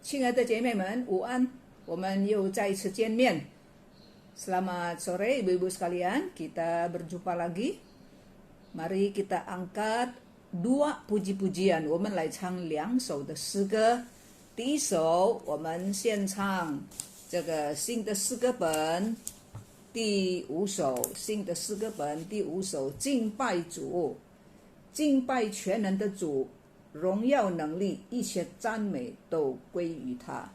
亲爱的姐妹们，午安！我们又再一次见面。Selamat sore ibu-ibu sekalian, kita berjumpa lagi. Mari kita angkat 2 puji-pujian，我们来唱2首的诗歌。第一首，我们献唱这个新的诗歌本第5首，新的诗歌本第5首，敬拜主，敬拜全能的主，荣耀能力，一切赞美都归于他。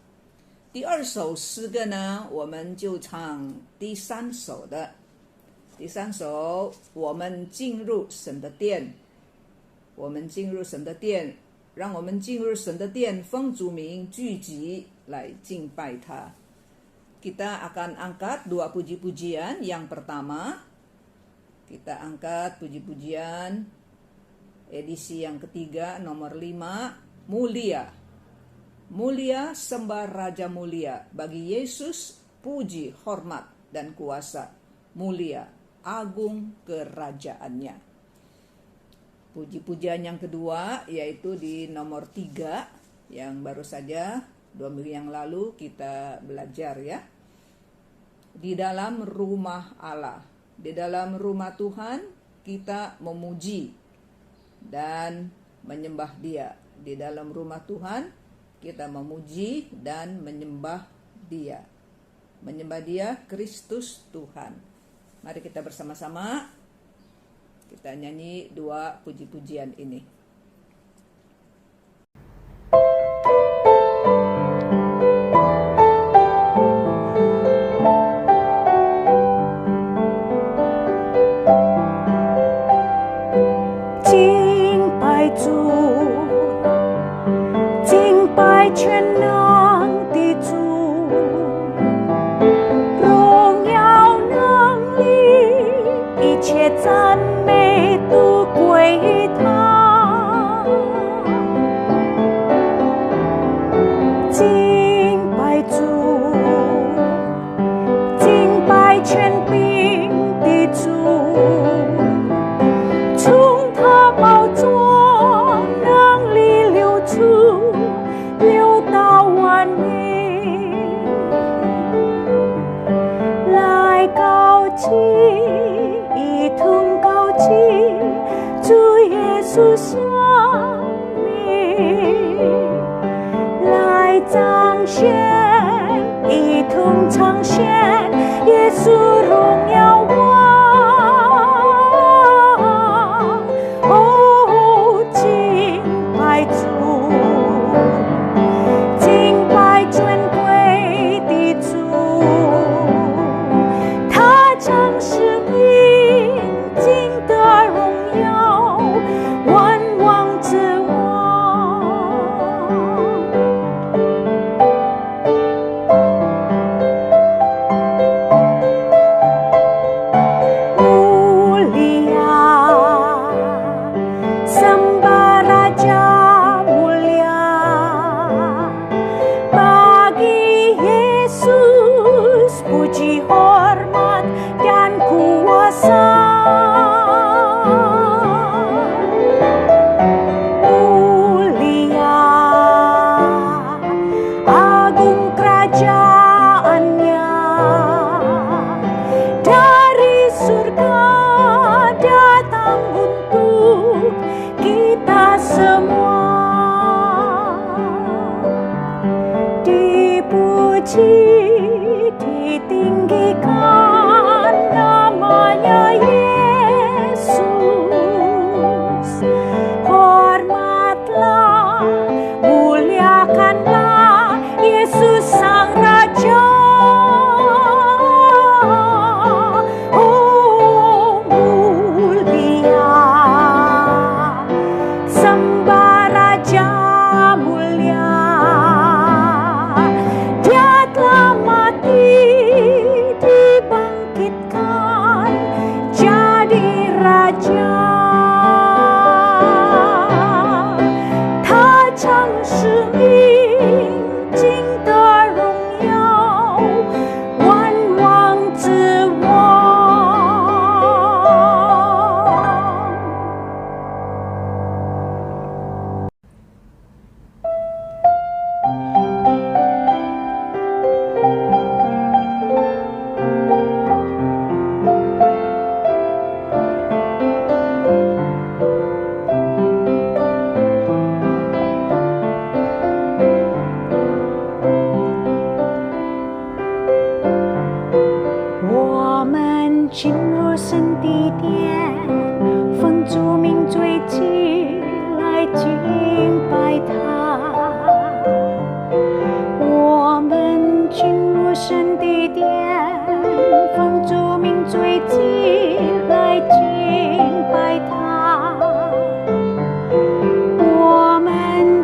第2首诗歌呢，我们就唱第3首的。第3首，我们进入神的殿，我们进入神的殿，让我们进入神的殿，奉主名聚集来敬拜他。Kita akan angkat 2 puji-pujian. Yang pertama, kita angkat puji-pujian edisi yang ketiga, nomor 5, mulia. Mulia, sembah Raja mulia. Bagi Yesus, puji, hormat, dan kuasa. Mulia, agung kerajaannya. Puji-pujian yang kedua, yaitu di nomor 3, yang baru saja 2 minggu yang lalu kita belajar ya. Di dalam rumah Allah, di dalam rumah Tuhan, kita memuji dan menyembah Dia. Di dalam rumah Tuhan, kita memuji dan menyembah Dia. Menyembah Dia, Kristus Tuhan. Mari kita bersama-sama kita nyanyi 2 puji-pujian ini.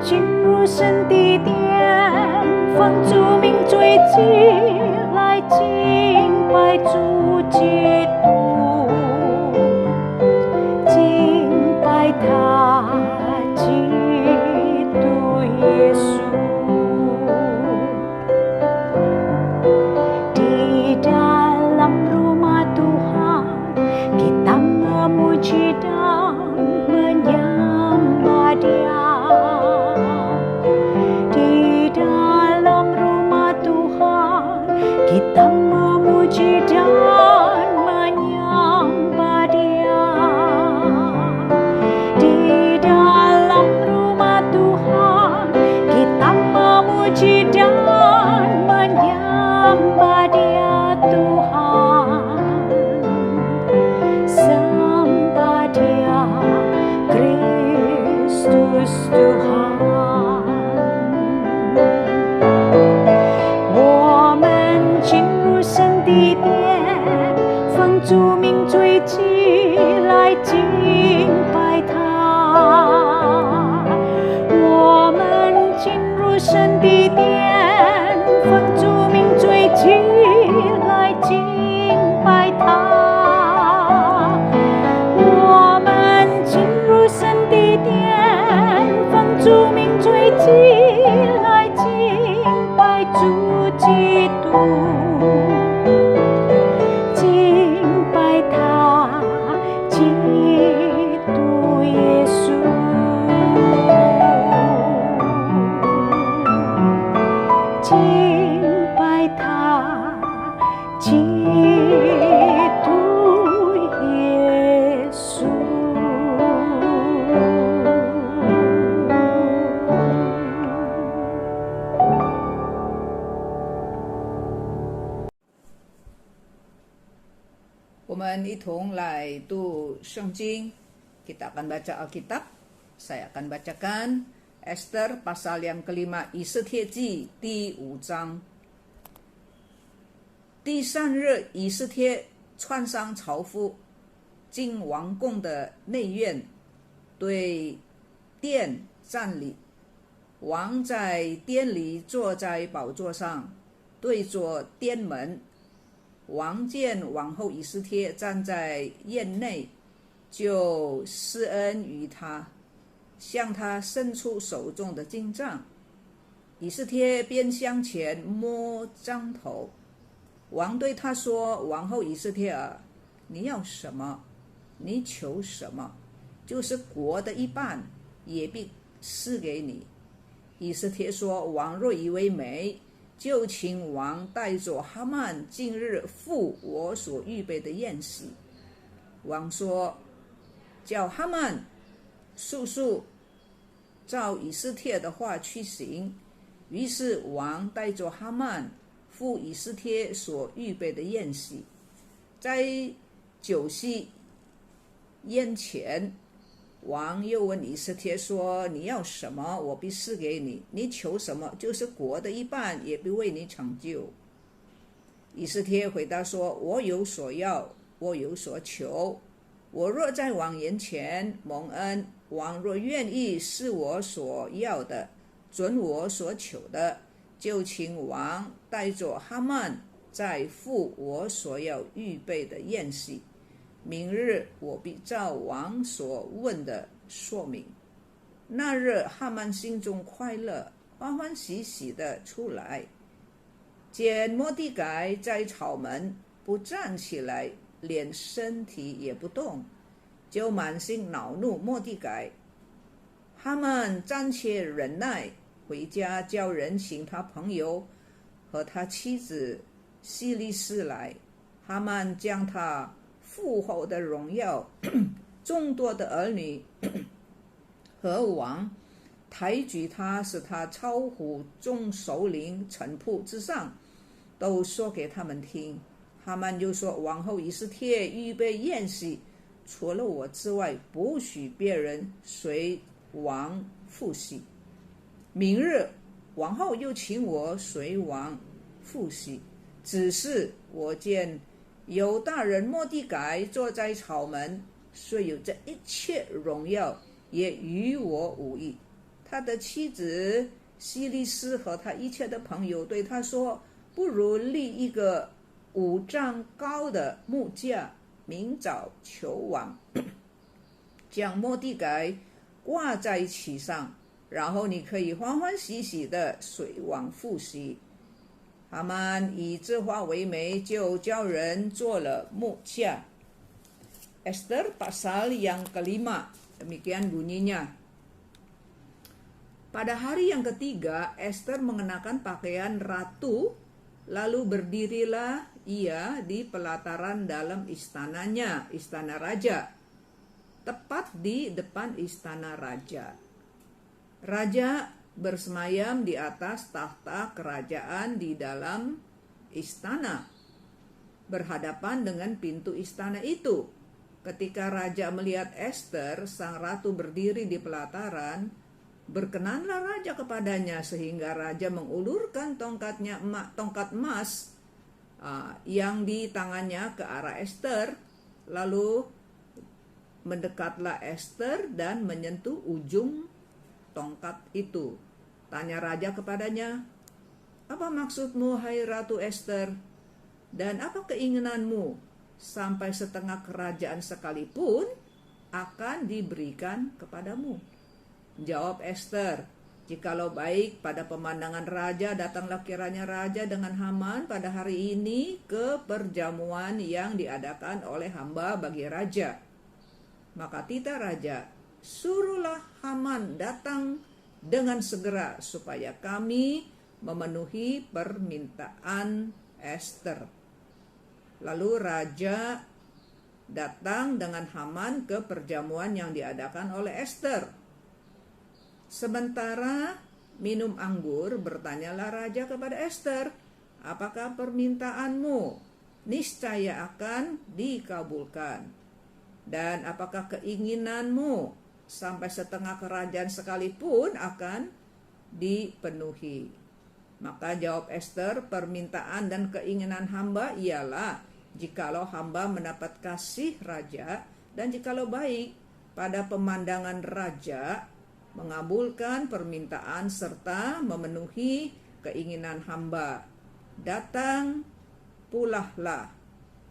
进入神的殿，奉主名追击来敬拜主基督，敬拜他基督耶稣。Di dalam rumah Tuhan kita memuji dan menyembah Dia. Di dalam rumah Tuhan kita memuji dan menyembah Dia. Di dalam rumah Tuhan kita memuji dan menyembah Dia Tuhan. Sembah Dia Kristus Tuhan。我们进入神的殿，奉主名追击来敬拜他。我们进入神的殿，奉主名追击来敬拜他。我们进入神的殿，奉主名追击来敬拜主基督，敬拜他基督耶稣，敬拜他基督耶稣。我们一同来读圣经. Kita akan baca Alkitab. Saya akan bacakan Esther pasal yang kelima, 以斯帖记第5章。第3日，以斯帖穿上朝服，进王宫的内院，对殿站立。王在殿里坐在宝座上，对着殿门。王见王后以斯帖站在院内，就施恩于他，向他伸出手中的金杖。以斯帖便向前摸杖头。王对他说：“王后以斯帖啊，你要什么？你求什么？就是国的一半，也必赐给你。”以斯帖说：“王若以为美，就请王带着哈曼近日赴我所预备的宴席。”王说：“叫哈曼速速照以斯帖的话去行。”于是王带着哈曼赴以斯帖所预备的宴席。在酒席宴前，王又问以斯帖说：“你要什么，我必赐给你；你求什么，就是国的一半，也必为你成就。”以斯帖回答说：“我有所要，我有所求。我若在王眼前蒙恩，王若愿意是我所要的，准我所求的，就请王带着哈曼再赴我所要预备的宴席。明日我必照王所问的说明。”那日哈曼心中快乐，欢欢喜喜的出来，见末底改在朝门不站起来，连身体也不动，就满心恼怒末底改。哈曼暂且忍耐，回家叫人请他朋友和他妻子希利斯来。哈曼将他父后的荣耀、众多的儿女和王抬举他，使他超乎众首领臣仆之上，都说给他们听。哈曼又说：“王后以斯帖预备宴席，除了我之外，不许别人随王赴席。明日王后又请我随王赴席，只是我见犹大人末底改坐在朝门，虽有这一切荣耀，也与我无益。他的妻子希利斯和他一切的朋友对他说，不如立一个5丈高的木架，明早求王，将末底改挂在其上，然后你可以欢欢喜喜的随王赴席。哈曼以这话为媒，就叫人做了木架。Esther pasal yang kelima, demikian bunyinya. Pada hari yang ketiga, Esther mengenakan pakaian ratu, lalu berdirilah ia di pelataran dalam istananya, istana raja, tepat di depan istana raja. Raja bersemayam di atas tahta kerajaan di dalam istana, berhadapan dengan pintu istana itu. Ketika raja melihat Esther, sang ratu berdiri di pelataran, berkenanlah raja kepadanya, sehingga raja mengulurkan tongkat emas yang di tangannya ke arah Esther, lalu mendekatlah Esther dan menyentuh ujung tongkat itu. Tanya raja kepadanya, apa maksudmu, hai Ratu Esther? Dan apa keinginanmu? Sampai setengah kerajaan sekalipun akan diberikan kepadamu. Jawab Esther, jikalau baik pada pemandangan raja, datanglah kiranya raja dengan Haman pada hari ini ke perjamuan yang diadakan oleh hamba bagi raja. Maka titah raja, suruhlah Haman datang dengan segera supaya kami memenuhi permintaan Esther. Lalu raja datang dengan Haman ke perjamuan yang diadakan oleh Esther. Sementara minum anggur, bertanyalah raja kepada Esther, apakah permintaanmu? Niscaya akan dikabulkan. Dan apakah keinginanmu? Sampai setengah kerajaan sekalipun akan dipenuhi. Maka jawab Esther, permintaan dan keinginan hamba ialah, jikalau hamba mendapat kasih raja, dan jikalau baik pada pemandangan raja, mengabulkan permintaan serta memenuhi keinginan hamba. Datang pulahlah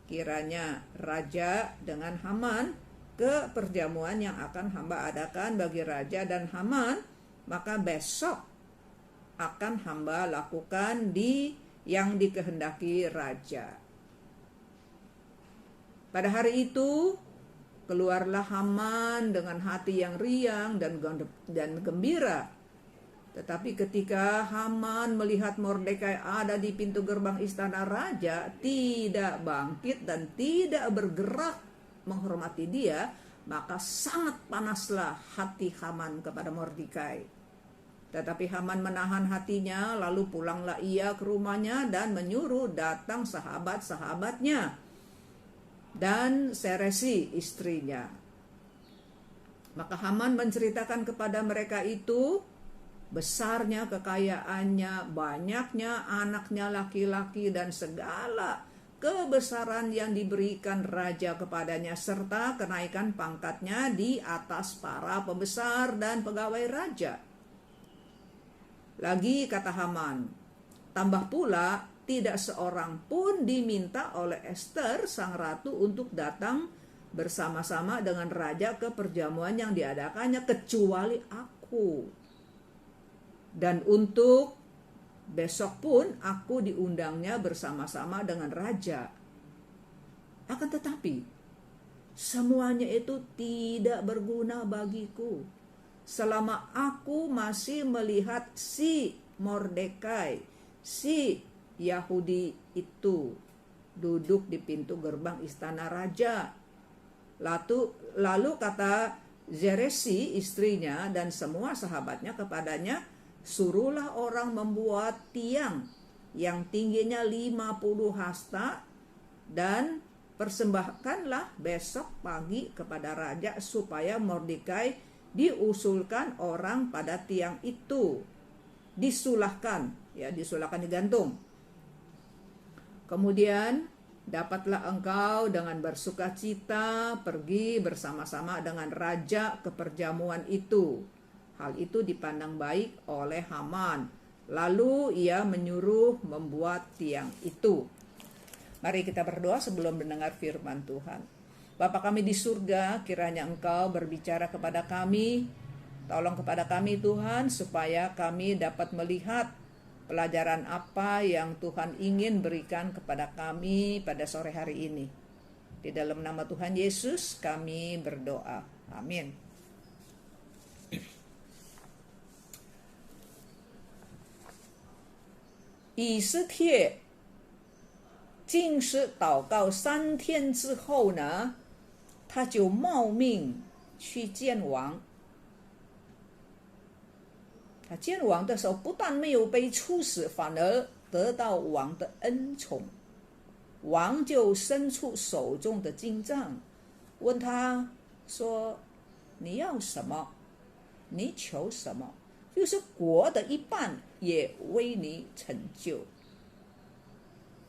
kiranya raja dengan Haman ke perjamuan yang akan hamba adakan bagi raja dan Haman, maka besok akan hamba lakukan yang dikehendaki raja. Pada hari itu keluarlah Haman dengan hati yang riang dan gembira. Tetapi ketika Haman melihat Mordekai ada di pintu gerbang istana raja, tidak bangkit dan tidak bergerak menghormati dia, maka sangat panaslah hati Haman kepada Mordekai. Tetapi Haman menahan hatinya, lalu pulanglah ia ke rumahnya dan menyuruh datang sahabat-sahabatnya dan Seresi istrinya. Maka Haman menceritakan kepada mereka itu besarnya kekayaannya, banyaknya anaknya laki-laki, dan segala kebesaran yang diberikan raja kepadanya, serta kenaikan pangkatnya di atas para pembesar dan pegawai raja. Lagi kata Haman, tambah pula tidak seorang pun diminta oleh Esther sang ratu untuk datang bersama-sama dengan raja ke perjamuan yang diadakannya, kecuali aku. Dan untuk besok pun aku diundangnya bersama-sama dengan raja. Akan tetapi semuanya itu tidak berguna bagiku selama aku masih melihat si Mordekai, si Yahudi itu duduk di pintu gerbang istana raja. Lalu kata Seresi istrinya dan semua sahabatnya kepadanya, suruhlah orang membuat tiang yang tingginya 50 hasta dan persembahkanlah besok pagi kepada raja supaya Mordekai diusulkan orang pada tiang itu. Disulahkan digantung. Kemudian dapatlah engkau dengan bersukacita pergi bersama-sama dengan raja ke perjamuan itu. Hal itu dipandang baik oleh Haman. Lalu ia menyuruh membuat tiang itu. Mari kita berdoa sebelum mendengar firman Tuhan. Bapa kami di surga, kiranya Engkau berbicara kepada kami. Tolong kepada kami Tuhan, supaya kami dapat melihat pelajaran apa yang Tuhan ingin berikan kepada kami pada sore hari ini. Di dalam nama Tuhan Yesus kami berdoa. Amin.以斯帖禁食祷告3天之后呢，他就冒命去见王。他见王的时候，不但没有被处死，反而得到王的恩宠。王就伸出手中的金杖，问他说：“你要什么？你求什么？就是国的一半也为你成就。”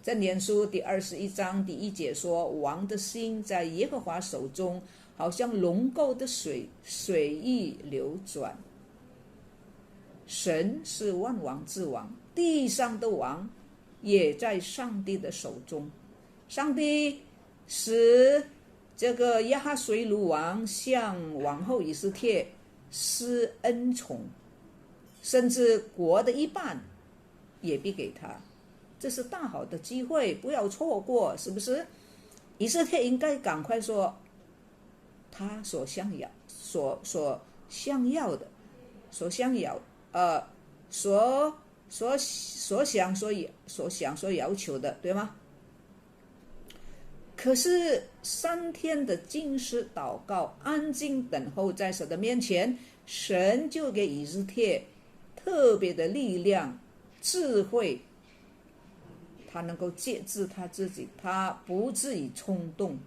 箴言书第21章第1节说：“王的心在耶和华手中，好像龙沟的水，随意流转。”神是万王之王，地上的王也在上帝的手中。上帝使这个亚哈随鲁王向王后以斯帖施恩宠，甚至国的一半也必给他。这是大好的机会，不要错过，是不是？以斯帖应该赶快说他所想要所要求的，对吗？可是3天的禁食祷告，安静等候在神的面前，神就给以斯帖特别的力量、智慧，他能够节制他自己，他不至于冲动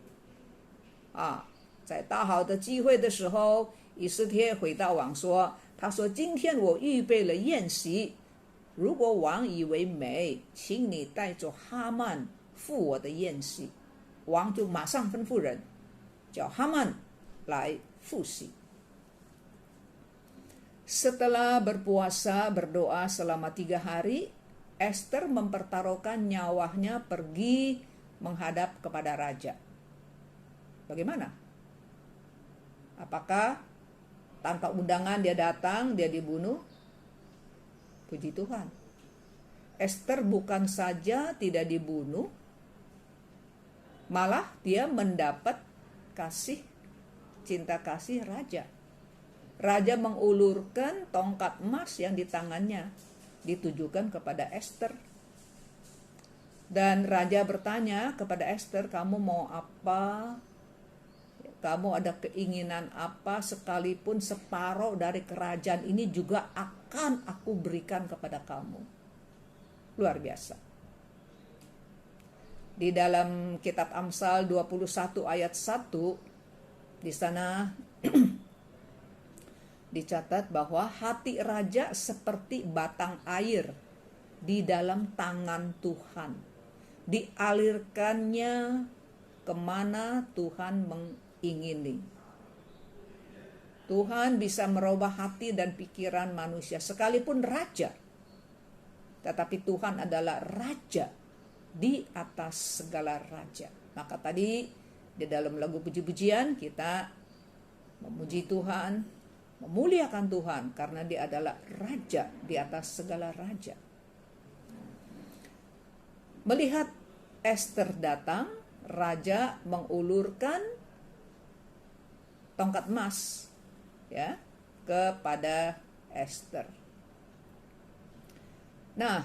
在大好的机会的时候，以斯帖回到王说，他说：“今天我预备了宴席，如果王以为美，请你带着哈曼赴我的宴席。”王就马上吩咐人叫哈曼来赴席。Setelah berpuasa berdoa selama 3 hari, Esther mempertaruhkan nyawanya pergi menghadap kepada raja. Bagaimana? Apakah tanpa undangan dia datang, dia dibunuh? Puji Tuhan. Esther bukan saja tidak dibunuh, malah dia mendapat cinta kasih raja. Raja mengulurkan tongkat emas yang di tangannya, ditujukan kepada Esther. Dan raja bertanya kepada Esther, kamu mau apa? Kamu ada keinginan apa? Sekalipun separuh dari kerajaan ini juga akan aku berikan kepada kamu. Luar biasa. Di dalam kitab Amsal 21 ayat 1, di sana dicatat bahwa hati raja seperti batang air di dalam tangan Tuhan. Dialirkannya kemana Tuhan mengingini. Tuhan bisa merubah hati dan pikiran manusia, sekalipun raja. Tetapi Tuhan adalah raja di atas segala raja. Maka tadi di dalam lagu puji-pujian kita memuji Tuhan, memuliakan Tuhan karena Dia adalah raja di atas segala raja. Melihat Esther datang, raja mengulurkan tongkat emas kepada Esther. Nah,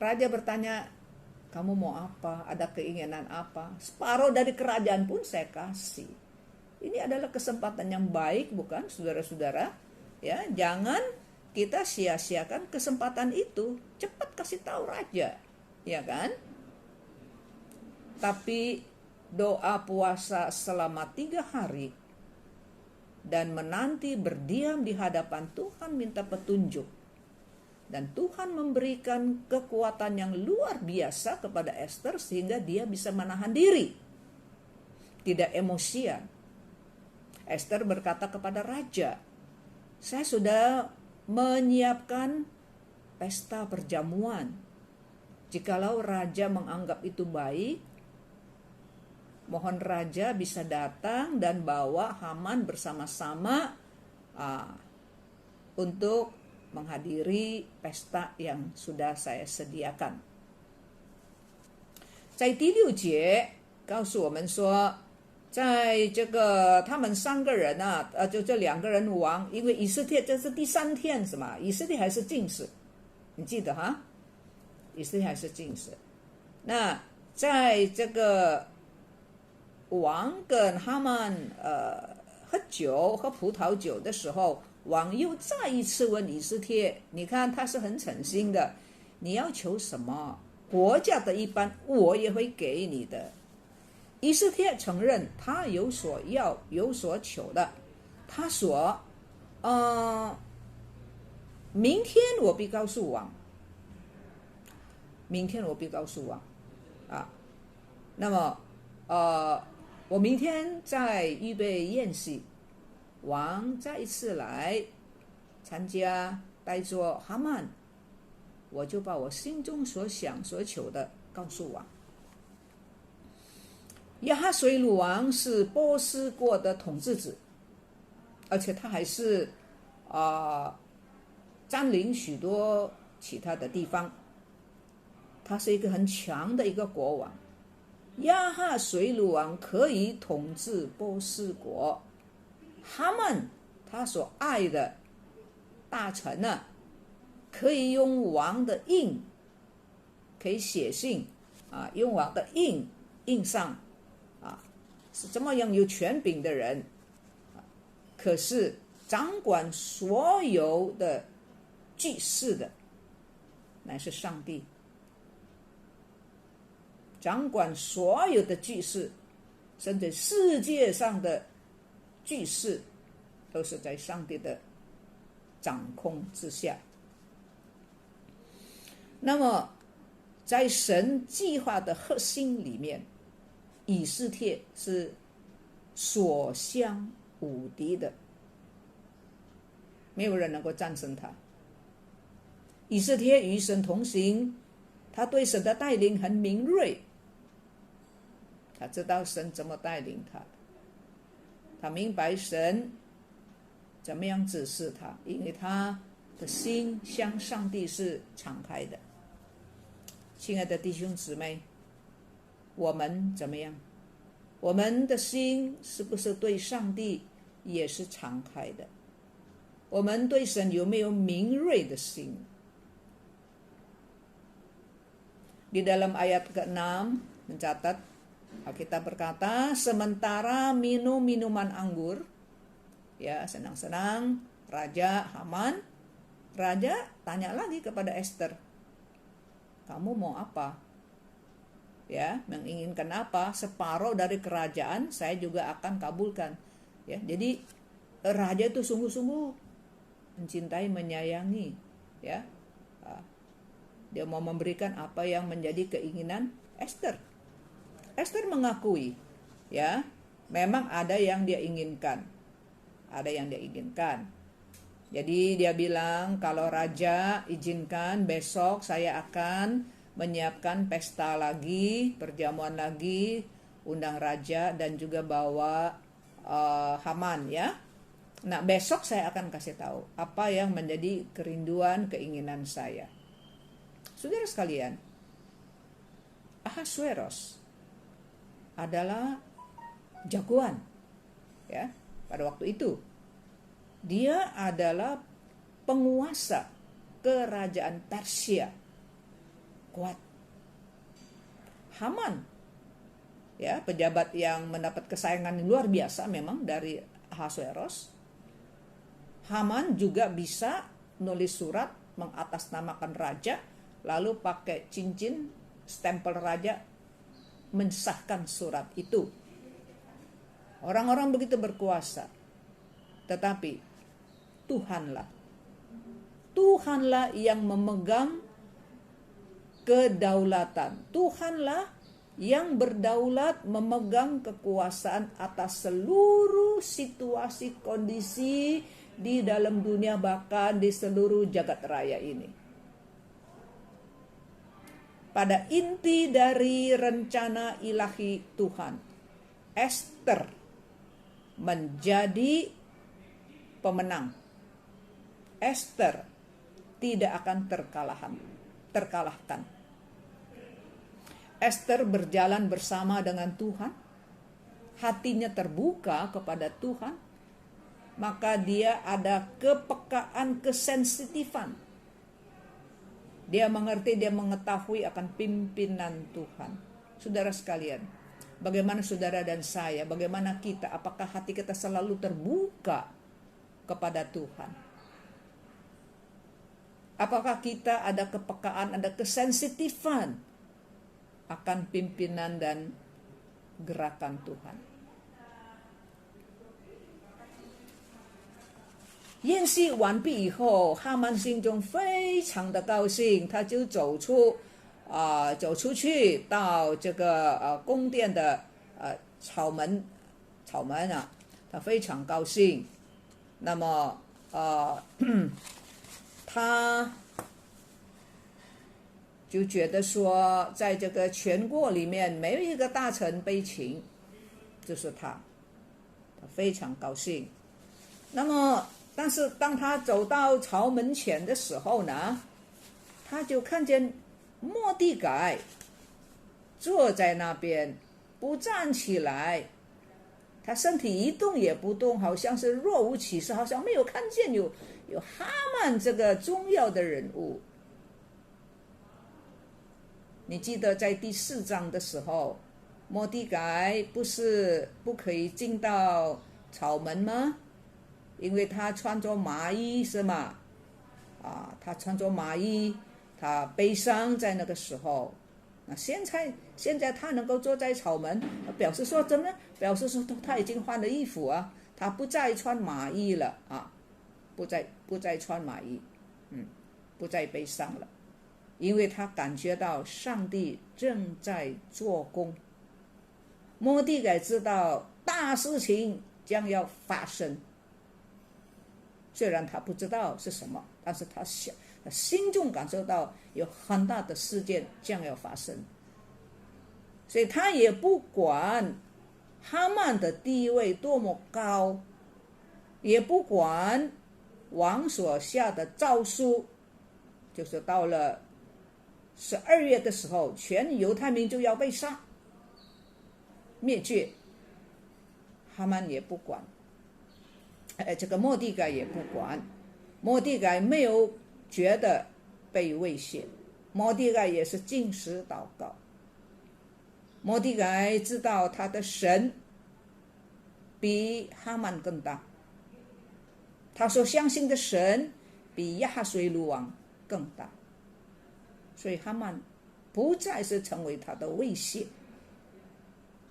raja bertanya, kamu mau apa? Ada keinginan apa? Separuh dari kerajaan pun saya kasih. Ini adalah kesempatan yang baik, bukan, saudara-saudara? Ya, jangan kita sia-siakan kesempatan itu. Cepat kasih tahu raja, ya kan? Tapi doa puasa selama 3 hari dan menanti berdiam di hadapan Tuhan minta petunjuk. Dan Tuhan memberikan kekuatan yang luar biasa kepada Esther sehingga dia bisa menahan diri. Tidak emosian. Esther berkata kepada raja, saya sudah menyiapkan pesta perjamuan. Jikalau raja menganggap itu baik, mohon raja bisa datang dan bawa Haman bersama-sama untuk menghadiri pesta yang sudah saya sediakan. 在第6节告诉我们说，在这个他们3个人就这2个人亡，因为以斯帖这是第3天是吗？以斯帖还是禁食，你记得哈？以斯帖还是禁食。那在这个王跟哈曼喝葡萄酒的时候，王又再一次问以斯帖，你看他是很诚心的，你要求什么？国家的一般我也会给你的。以斯帖承认他有所要有所求的，他说明天我必告诉王，明天我必告诉王那么我明天在预备宴席，王再一次来参加带着哈曼，我就把我心中所想所求的告诉王。亚哈水鲁王是波斯国的统治者，而且他还是占领许多其他的地方，他是一个很强的一个国王。亚哈水鲁王可以统治波斯国，哈曼他所爱的大臣可以用王的印，可以写信用王的印上是这么样有权柄的人，可是掌管所有的局势的乃是上帝，掌管所有的局势，甚至世界上的局势都是在上帝的掌控之下。那么在神计划的核心里面，以斯帖是所向无敌的，没有人能够战胜他。以斯帖与神同行，他对神的带领很敏锐，他知道神怎么带领他，他明白神怎么样指示他，因为他的心向上帝是敞开的。亲爱的弟兄姊妹，我们怎么样？我们的心是不是对上帝也是敞开的？我们对神有没有敏锐的心？ Di dalam ayat ke-6 mencatat, Alkitab berkata, sementara minum minuman anggur, ya senang-senang, Raja Haman, Raja tanya lagi kepada Esther, kamu mau apa? Ya, menginginkan apa? Separuh dari kerajaan saya juga akan kabulkan. Ya, jadi raja itu sungguh-sungguh mencintai, menyayangi, ya. Dia mau memberikan apa yang menjadi keinginan Esther. Esther mengakui, ya, memang ada yang dia inginkan. Ada yang dia inginkan. Jadi dia bilang, kalau raja izinkan besok saya akan menyiapkan pesta lagi, perjamuan lagi, undang raja dan juga bawa Haman, ya. Nah, besok saya akan kasih tahu apa yang menjadi kerinduan, keinginan saya. Saudara sekalian, Ahasuerus adalah jagoan, ya, pada waktu itu. Dia adalah penguasa kerajaan Persia, kuat. Haman, ya, pejabat yang mendapat kesayangan luar biasa memang dari Ahasuerus. Haman juga bisa nulis surat mengatasnamakan raja, lalu pakai cincin stempel raja mensahkan surat itu. Orang-orang begitu berkuasa. Tetapi Tuhanlah yang memegang kedaulatan. Tuhanlah yang berdaulat memegang kekuasaan atas seluruh situasi, kondisi di dalam dunia, bahkan di seluruh jagat raya ini. Pada inti dari rencana ilahi Tuhan, Esther menjadi pemenang. Esther tidak akan terkalahkan. Esther berjalan bersama dengan Tuhan, hatinya terbuka kepada Tuhan, maka dia ada kepekaan, kesensitifan. Dia mengerti, dia mengetahui akan pimpinan Tuhan. Saudara sekalian, bagaimana saudara dan saya, bagaimana kita, apakah hati kita selalu terbuka kepada Tuhan? Apakah kita ada kepekaan, ada kesensitifan akan pimpinan dan gerakan Tuhan? 宴席完毕以后，哈曼心中非常的高兴，他就走出去到这个宫殿的草门啊，他非常高兴。那么他就觉得说，在这个全国里面没有一个大臣悲情，就是他非常高兴。那么但是当他走到朝门前的时候呢，他就看见末底改坐在那边不站起来，他身体一动也不动，好像是若无其事，好像没有看见有哈曼这个重要的人物。你记得在第4章的时候，末底改不是不可以进到朝门吗？因为他穿着麻衣，是吗？他穿着麻衣，他悲伤在那个时候。那现在他能够坐在草门，表示说怎么？表示说他已经换了衣服啊，他不再穿麻衣了啊，不再穿麻衣，不再悲伤了，因为他感觉到上帝正在做工。末底改知道大事情将要发生。虽然他不知道是什么，但是他心中感受到有很大的事件将要发生，所以他也不管哈曼的地位多么高，也不管王所下的诏书，就是到了12月的时候，全犹太民就要被杀灭绝，哈曼也不管。这个末底改也不管，末底改没有觉得被威胁，末底改也是禁食祷告。末底改知道他的神比哈曼更大，他所相信的神比亚哈随鲁王更大，所以哈曼不再是成为他的威胁。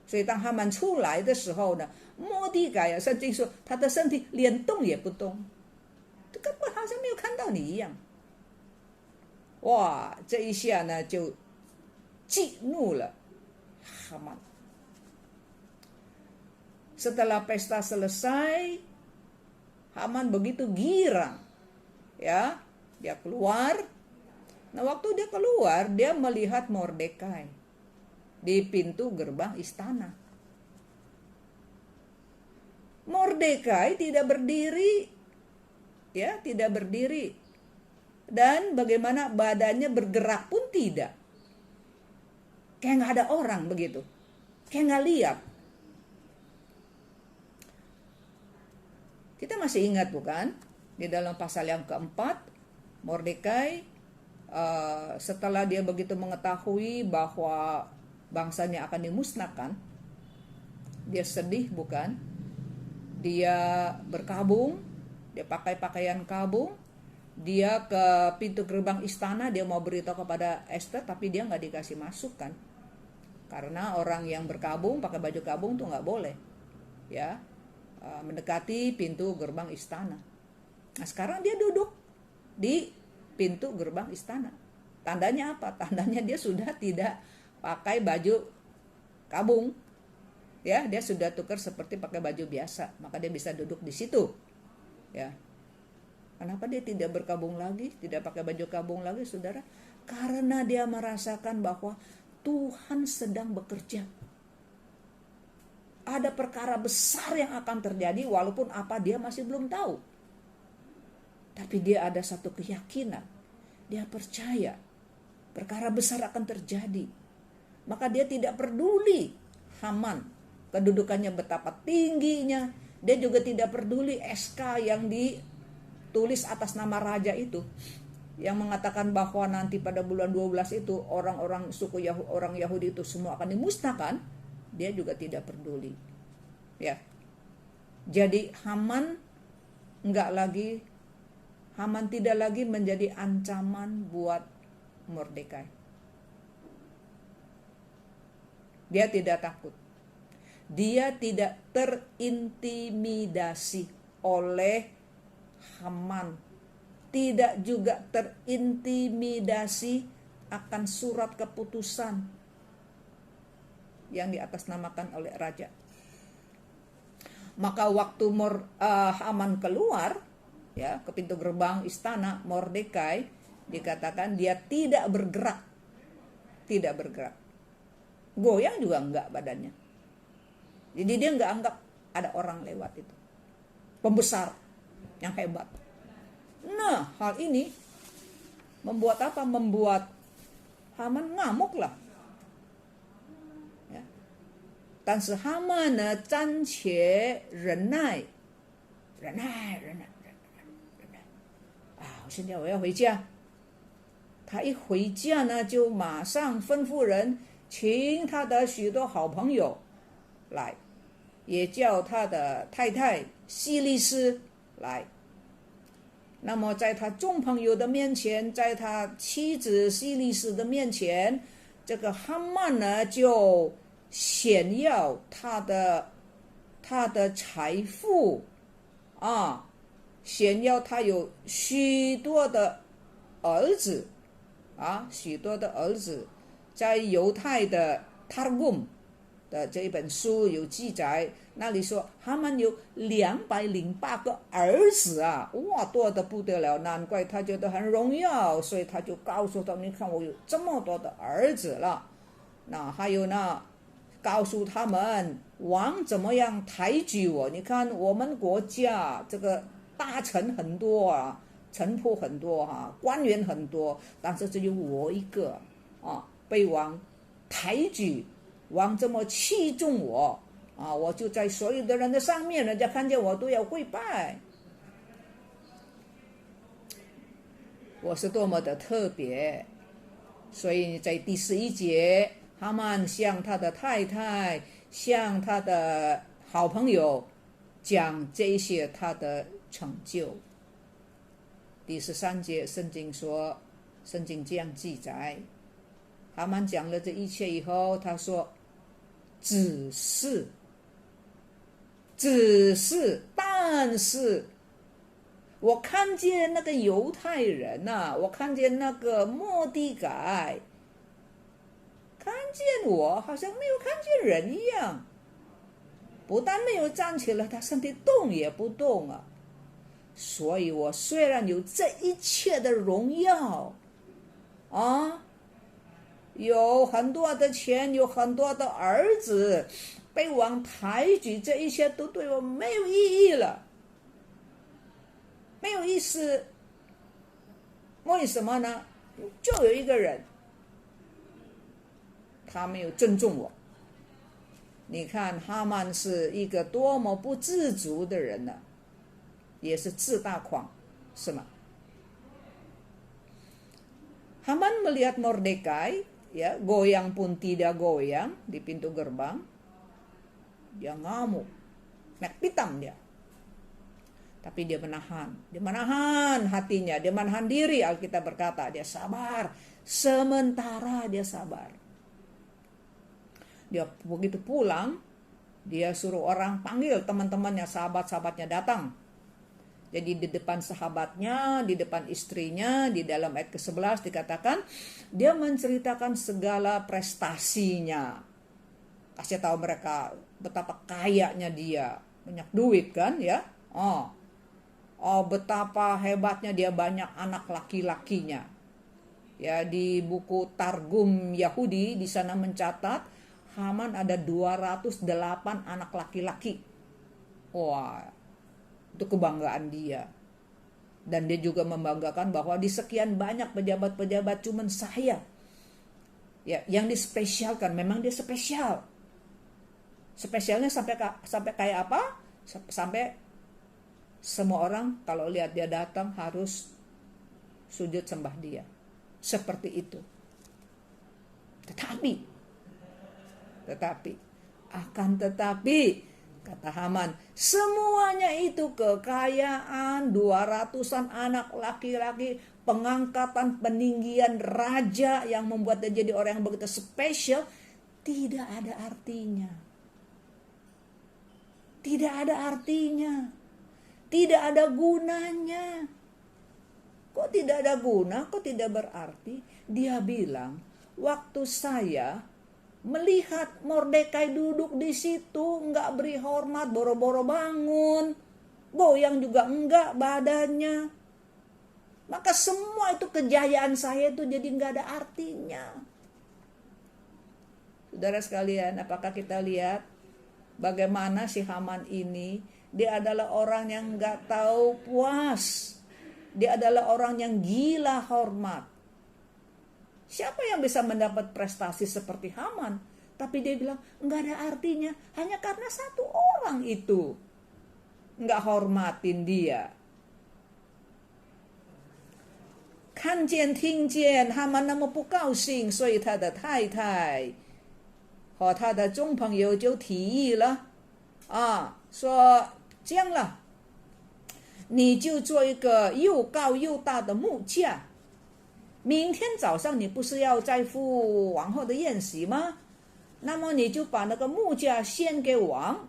所以当哈曼出来的时候呢，末底改甚至说他的身体连动也不动，根本好像没有看到你一样。哇，这一下呢就激怒了哈曼。Setelah pesta selesai, Haman begitu girang, ya, dia keluar. Nah, waktu dia keluar, dia melihat Mordekai di pintu gerbang istana. Mordekai tidak berdiri, ya, tidak berdiri, dan bagaimana badannya bergerak pun tidak, kayak nggak ada orang begitu, kayak nggak lihat. Kita masih ingat bukan, di dalam pasal yang keempat, Mordekai setelah dia begitu mengetahui bahwa bangsanya akan dimusnahkan, dia sedih bukan? Dia berkabung, dia pakai pakaian kabung, dia ke pintu gerbang istana, dia mau beritahu kepada Esther, tapi dia nggak dikasih masuk kan? Karena orang yang berkabung pakai baju kabung tuh nggak boleh, ya, mendekati pintu gerbang istana. Nah, sekarang dia duduk di pintu gerbang istana. Tandanya apa? Tandanya dia sudah tidak pakai baju kabung, ya, dia sudah tukar seperti pakai baju biasa, maka dia bisa duduk di situ, ya. Kenapa dia tidak berkabung lagi, tidak pakai baju kabung lagi, saudara? Karena dia merasakan bahwa Tuhan sedang bekerja. Ada perkara besar yang akan terjadi walaupun apa dia masih belum tahu. Tapi dia ada satu keyakinan. Dia percaya perkara besar akan terjadi. Maka dia tidak peduli Haman, kedudukannya betapa tingginya. Dia juga tidak peduli SK yang ditulis atas nama raja itu, yang mengatakan bahwa nanti pada bulan 12 itu orang-orang suku orang Yahudi itu semua akan dimusnahkan. Dia juga tidak peduli. Ya. Jadi Haman tidak lagi menjadi ancaman buat Mordekai. Dia tidak takut. Dia tidak terintimidasi oleh Haman. Tidak juga terintimidasi akan surat keputusan yang diatasnamakan oleh raja. Maka waktu Haman keluar ya ke pintu gerbang istana Mordekai, dikatakan dia tidak bergerak. Goyang juga enggak badannya. Jadi dia enggak anggap ada orang lewat itu. Pembesar yang hebat. Nah, hal ini membuat apa? Membuat Haman ngamuk lah. 但是哈曼呢，暂且忍耐啊！现在我要回家。他一回家呢，就马上吩咐人请他的许多好朋友来，也叫他的太太希利斯来。那么在他众朋友的面前，在他妻子希利斯的面前，这个哈曼呢就显耀他的财富啊，显耀他有许多的儿子啊，在犹太的 Targum 的这一本书有记载，那里说他们有208个儿子啊，哇，多得不得了，难怪他觉得很荣耀，所以他就告诉他们，你看我有这么多的儿子了。那还有呢，告诉他们王怎么样抬举我，你看我们国家这个大臣很多啊，臣仆很多啊，官员很多，但是只有我一个啊被王抬举，王这么器重我啊，我就在所有的人的上面，人家看见我都要跪拜，我是多么的特别。所以在第11节，哈曼向他的太太，向他的好朋友讲这些他的成就。第13节圣经这样记载，哈曼讲了这一切以后，他说只是，但是我看见那个犹太人啊，我看见那个末底改，看见我好像没有看见人一样，不但没有站起来，他身体动也不动啊。所以我虽然有这一切的荣耀啊，有很多的钱，有很多的儿子，被王抬举，这一切都对我没有意义了，没有意思。为什么呢？就有一个人，他没有尊重我。你看哈曼是一个多么不自足的人呢，也是自大狂，是吗？ Haman melihat Mordekai, ya, goyang pun tidak goyang di pintu gerbang, dia ngamuk, naik pitam dia. Tapi dia menahan hatinya, dia menahan diri. Alkitab berkata, dia sabar, sementara dia sabar. Dia begitu pulang, dia suruh orang panggil teman-temannya, sahabat-sahabatnya datang. Jadi di depan sahabatnya, di depan istrinya, di dalam ayat ke-11 dikatakan, dia menceritakan segala prestasinya. Kasih tahu mereka betapa kayanya dia, banyak duit kan ya. Oh, betapa hebatnya dia banyak anak laki-lakinya. Ya, di buku Targum Yahudi di sana mencatat Haman ada 208 anak laki-laki. Wah, itu kebanggaan dia. Dan dia juga membanggakan bahwa di sekian banyak pejabat-pejabat cuman saya ya yang dispesialkan. Memang dia spesial. Spesialnya sampai kayak apa? Sampai semua orang kalau lihat dia datang harus sujud sembah dia. Seperti itu. Tetapi kata Haman, semuanya itu kekayaan, 200-an anak laki-laki, pengangkatan, peninggian raja yang membuat dia jadi orang yang begitu spesial, tidak ada artinya. Tidak ada artinya. Tidak ada gunanya. Kok tidak ada guna? Kok tidak berarti? Dia bilang, waktu saya melihat Mordekai duduk di situ, enggak beri hormat, boro-boro bangun, goyang juga enggak badannya. Maka semua itu kejayaan saya itu jadi enggak ada artinya. Saudara sekalian, apakah kita lihat bagaimana si Haman ini? Dia adalah orang yang enggak tahu puas. Dia adalah orang yang gila hormat. Siapa yang bisa mendapat prestasi seperti Haman? Tapi dia bilang, enggak ada artinya. Hanya karena satu orang itu enggak hormatin dia. 看见听见他们那么不高兴，所以他的太太和他的众朋友就提议了，说这样了，你就做一个又高又大的木架。明天早上你不是要在赴王后的宴席吗？那么你就把那个木架献给王，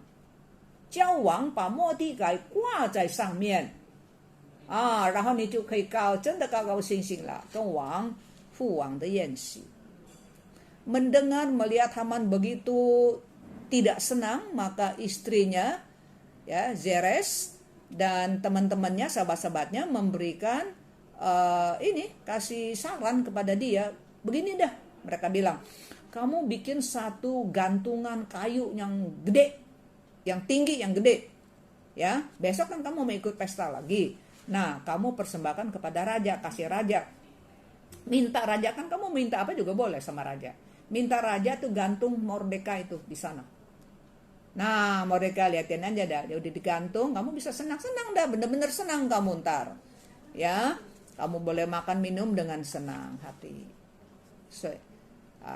叫王把末底改挂在上面，然后你就可以真的高高兴兴了，跟王赴王的宴席。Mendengar melihat Haman begitu tidak senang, maka istrinya ya Zeres dan teman-temannya, sahabat-sahabatnya memberikan kasih saran kepada dia. Begini dah, mereka bilang, kamu bikin satu gantungan kayu yang gede, yang tinggi, yang gede. Ya, besok kan kamu mau ikut pesta lagi. Nah, kamu persembahkan kepada raja, kasih raja. Minta raja, kan kamu minta apa juga boleh sama raja. Minta raja tuh gantung Mordekai itu di sana. Nah, Mordekai liatin aja dah, dia udah digantung, kamu bisa senang-senang dah, bener-bener senang kamu ntar. Ya, kamu boleh makan minum dengan senang hati.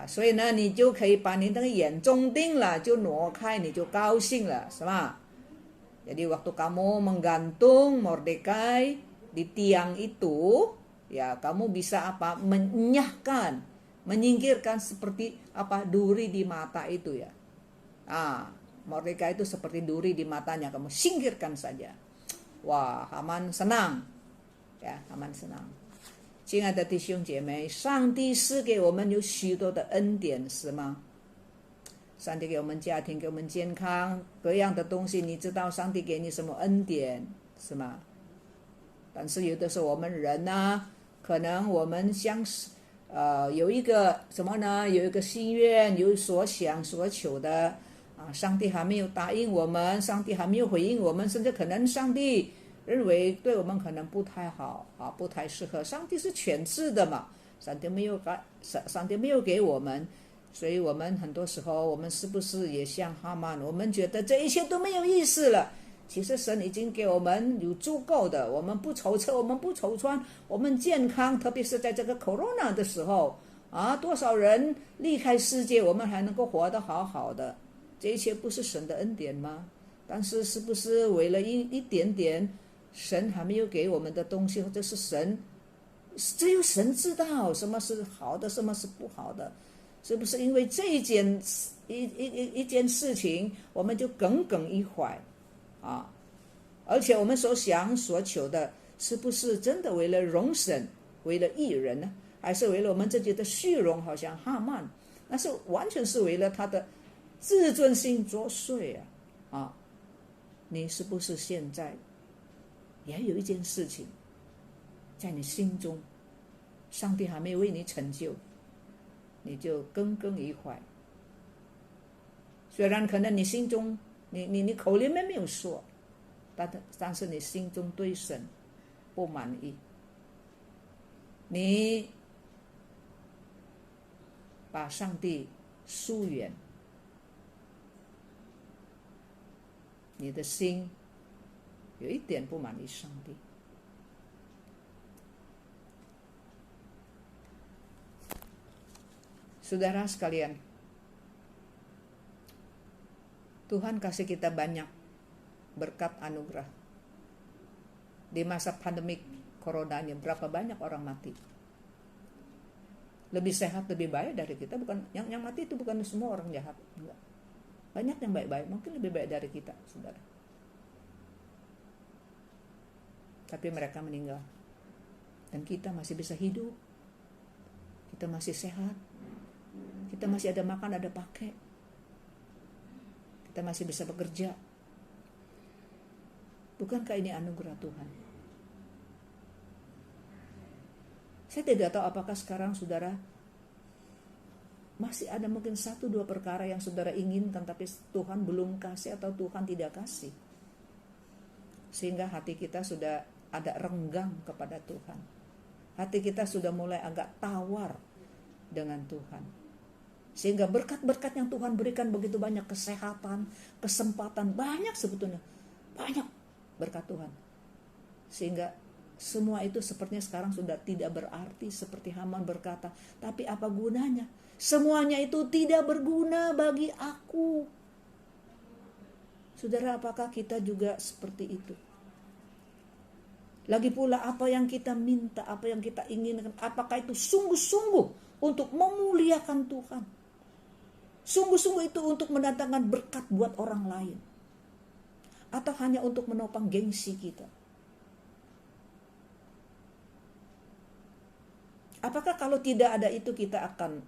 所以呢，你就可以把你那个眼中钉了，就挪开，你就高兴了，是吧？ Jadi waktu kamu menggantung Mordekai di tiang itu, ya kamu bisa apa? Menyahkan, menyingkirkan seperti apa? Duri di mata itu ya. Mordekai itu seperti duri di matanya, kamu singkirkan saja. Wah, Haman senang. Ya, Haman senang. 亲爱的弟兄姐妹，上帝是给我们有许多的恩典，是吗？ 上帝给我们家庭，给我们健康，各样的东西，你知道上帝给你什么恩典，是吗？但是有的时候我们人呢，可能我们有一个什么呢？有一个心愿，有所想所求的上帝还没有答应我们，上帝还没有回应我们，甚至可能上帝认为对我们可能不太好不太适合。上帝是全知的嘛，上帝没有给我们。 所以我们很多时候，我们是不是也像哈曼？我们觉得这一切都没有意思了。其实神已经给我们有足够的，我们不愁吃，我们不愁穿，我们健康。特别是在这个 corona 的时候多少人离开世界，我们还能够活得好好的，这一切不是神的恩典吗？但是是不是为了一点点神还没有给我们的东西，或者是只有神知道什么是好的，什么是不好的？ 是不是因为这一件事情，我们就耿耿于怀而且我们所想所求的，是不是真的为了荣神，为了义人呢？还是为了我们自己的虚荣？好像哈曼，那是完全是为了他的自尊心作祟你是不是现在也有一件事情在你心中，上帝还没有为你成就，你就耿耿于怀。虽然可能你心中你口里面没有说，但是你心中对神不满意，你把上帝疏远，你的心有一点不满意上帝。Saudara sekalian, Tuhan kasih kita banyak berkat anugerah. Di masa pandemik corona ini berapa banyak orang mati. Lebih sehat, lebih baik dari kita. Bukan yang mati itu bukan semua orang jahat, enggak. Banyak yang baik-baik, mungkin lebih baik dari kita, saudara. Tapi mereka meninggal. Dan kita masih bisa hidup. Kita masih sehat. Kita masih ada makan, ada pakai. Kita masih bisa bekerja. Bukankah ini anugerah Tuhan? Saya tidak tahu apakah sekarang saudara masih ada mungkin 1-2 perkara yang saudara inginkan tapi Tuhan belum kasih atau Tuhan tidak kasih. Sehingga hati kita sudah ada renggang kepada Tuhan. Hati kita sudah mulai agak tawar dengan Tuhan. Sehingga berkat-berkat yang Tuhan berikan begitu banyak, kesehatan, kesempatan, banyak sebetulnya. Banyak berkat Tuhan. Sehingga semua itu sepertinya sekarang sudah tidak berarti, seperti Haman berkata, tapi apa gunanya? Semuanya itu tidak berguna bagi aku. Saudara, apakah kita juga seperti itu? Lagi pula apa yang kita minta, apa yang kita inginkan, apakah itu sungguh-sungguh untuk memuliakan Tuhan? Sungguh-sungguh itu untuk mendatangkan berkat buat orang lain? Atau hanya untuk menopang gengsi kita? Apakah kalau tidak ada itu kita akan,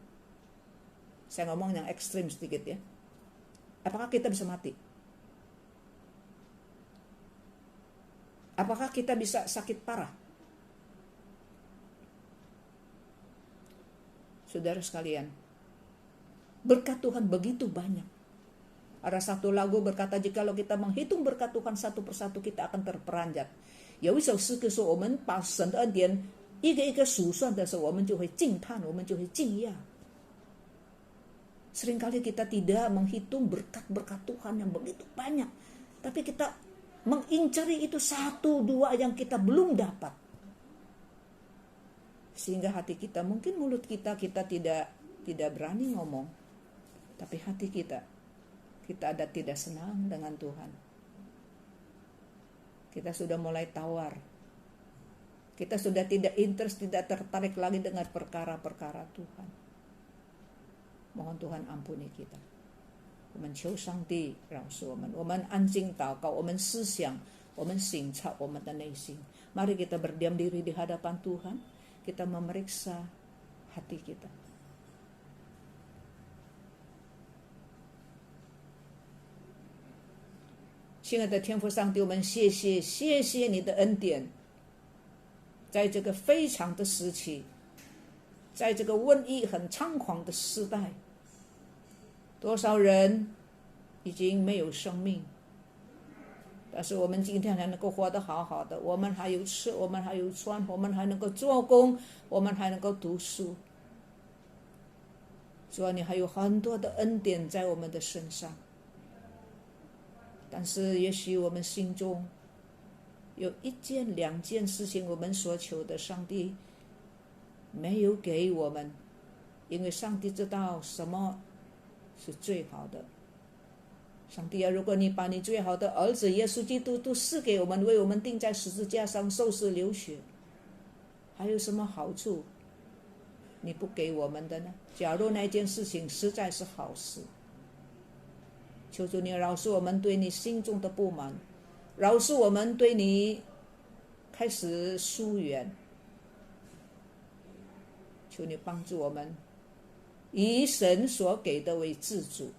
saya ngomong yang ekstrim sedikit ya, apakah kita bisa mati? Apakah kita bisa sakit parah? Saudara sekalian, berkat Tuhan begitu banyak. Ada satu lagu berkata, jikalau kita menghitung berkat Tuhan satu persatu, kita akan terperanjat. 有一首诗歌说，我们把神的恩典一个一个数算的时候，我们就会惊叹，我们就会惊讶。 Seringkali kita tidak menghitung berkat-berkat Tuhan yang begitu banyak, tapi kita mengincari itu 1-2 yang kita belum dapat. Sehingga hati kita, mungkin mulut kita tidak berani ngomong, tapi hati kita ada tidak senang dengan Tuhan. Kita sudah mulai tawar. Kita sudah tidak interest, tidak tertarik lagi dengan perkara-perkara Tuhan. Mohon Tuhan ampuni kita. 我们求上帝饶恕我们，我们安静祷告，我们思想，我们省察我们的内心。Mari kita berdiam diri di hadapan Tuhan, kita memeriksa hati kita. "亲爱的天父上帝，我们谢谢你的恩典，在这个非常的时期，在这个瘟疫很猖狂的时代。 多少人已经没有生命，但是我们今天还能够活得好好的，我们还有吃，我们还有穿，我们还能够做工，我们还能够读书。主啊，你还有很多的恩典在我们的身上，但是也许我们心中有1件、2件事情，我们所求的，上帝没有给我们，因为上帝知道什么 是最好的。上帝啊，如果你把你最好的儿子耶稣基督都赐给我们，为我们钉在十字架上受死流血，还有什么好处你不给我们的呢？假如那件事情实在是好事，求主你饶恕我们对你心中的不满，饶恕我们对你开始疏远，求你帮助我们 以神所给的为自主，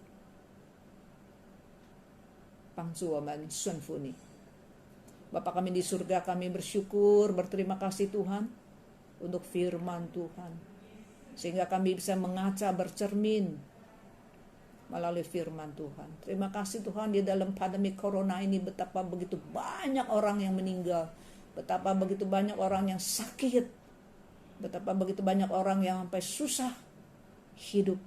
帮助我们顺服你。Bapa kami di surga, kami bersyukur, berterima kasih Tuhan untuk firman Tuhan. Sehingga kami bisa mengaca, bercermin melalui firman Tuhan. Terima kasih Tuhan, di dalam pandemi corona ini betapa begitu banyak orang yang meninggal. Betapa begitu banyak orang yang sakit. Betapa begitu banyak orang yang sampai susah hidup.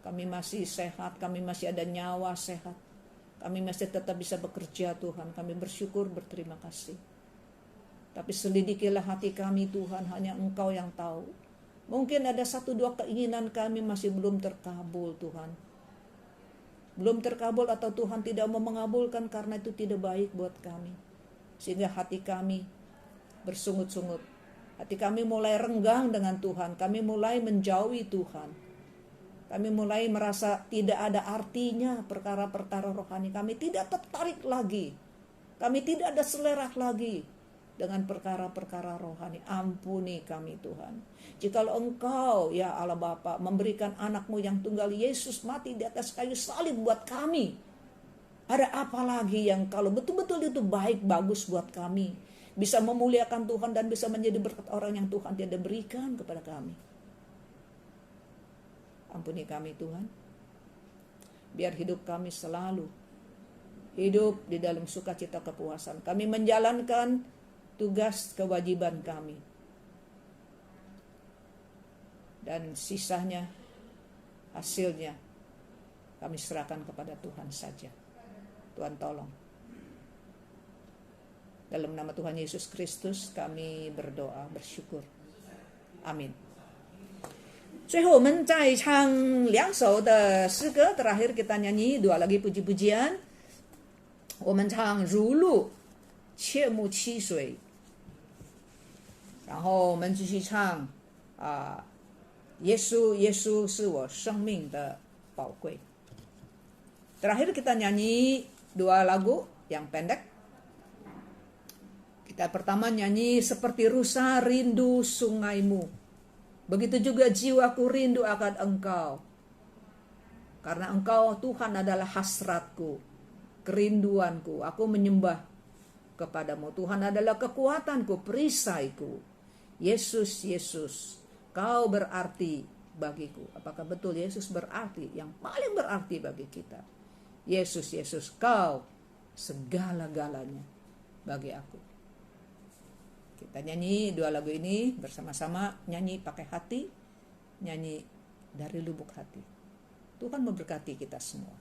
Kami masih sehat, kami masih ada nyawa sehat. Kami masih tetap bisa bekerja Tuhan. Kami bersyukur, berterima kasih. Tapi selidikilah hati kami Tuhan, hanya Engkau yang tahu. Mungkin ada 1-2 keinginan kami masih belum terkabul Tuhan. Belum terkabul atau Tuhan tidak mau mengabulkan karena itu tidak baik buat kami. Sehingga hati kami bersungut-sungut. Hati kami mulai renggang dengan Tuhan. Kami mulai menjauhi Tuhan. Kami mulai merasa tidak ada artinya perkara-perkara rohani. Kami tidak tertarik lagi. Kami tidak ada selera lagi dengan perkara-perkara rohani. Ampuni kami Tuhan. Jikalau Engkau ya Allah Bapa memberikan anakmu yang tunggal Yesus mati di atas kayu salib buat kami. Ada apa lagi yang kalau betul-betul itu baik, bagus buat kami. Bisa memuliakan Tuhan dan bisa menjadi berkat orang yang Tuhan tidak berikan kepada kami. Ampuni kami Tuhan. Biar hidup kami selalu hidup di dalam sukacita kepuasan. Kami menjalankan tugas kewajiban kami. Dan sisanya, hasilnya, kami serahkan kepada Tuhan saja. Tuhan tolong. Dalam nama Tuhan Yesus Kristus kami berdoa, bersyukur. Amin. 最后我们再唱2首的诗歌 terakhir kita nyanyi 2 lagi puji-pujian. 我们唱如露切慕溪水，然后我们继续唱耶稣耶稣是我生命的宝贵。 Terakhir kita nyanyi 2 lagu yang pendek. Kita pertama nyanyi seperti rusa rindu sungaimu. Begitu juga jiwaku rindu akan Engkau. Karena Engkau Tuhan adalah hasratku, kerinduanku. Aku menyembah kepadamu. Tuhan adalah kekuatanku, perisaiku. Yesus, Yesus, Kau berarti bagiku. Apakah betul Yesus berarti? Yang paling berarti bagi kita. Yesus, Yesus, Kau segala-galanya bagi aku. Kita nyanyi 2 lagu ini bersama-sama, nyanyi pakai hati, nyanyi dari lubuk hati. Tuhan memberkati kita semua.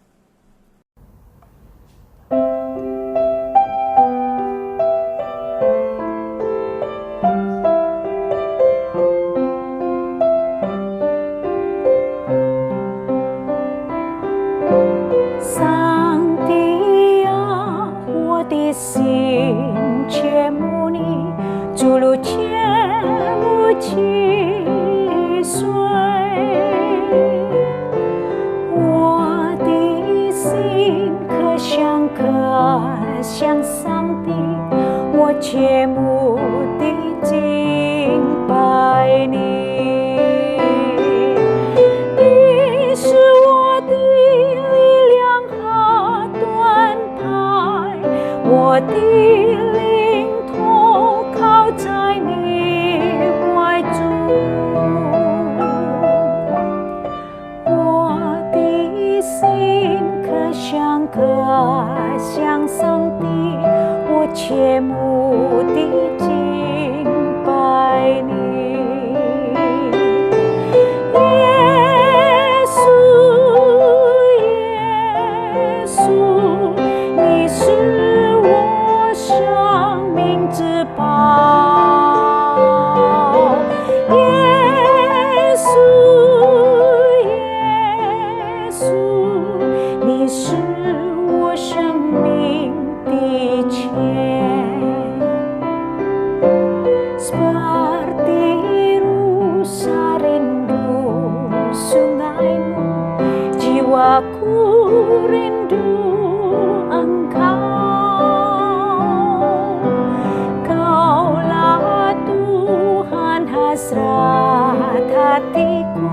Hasrat hatiku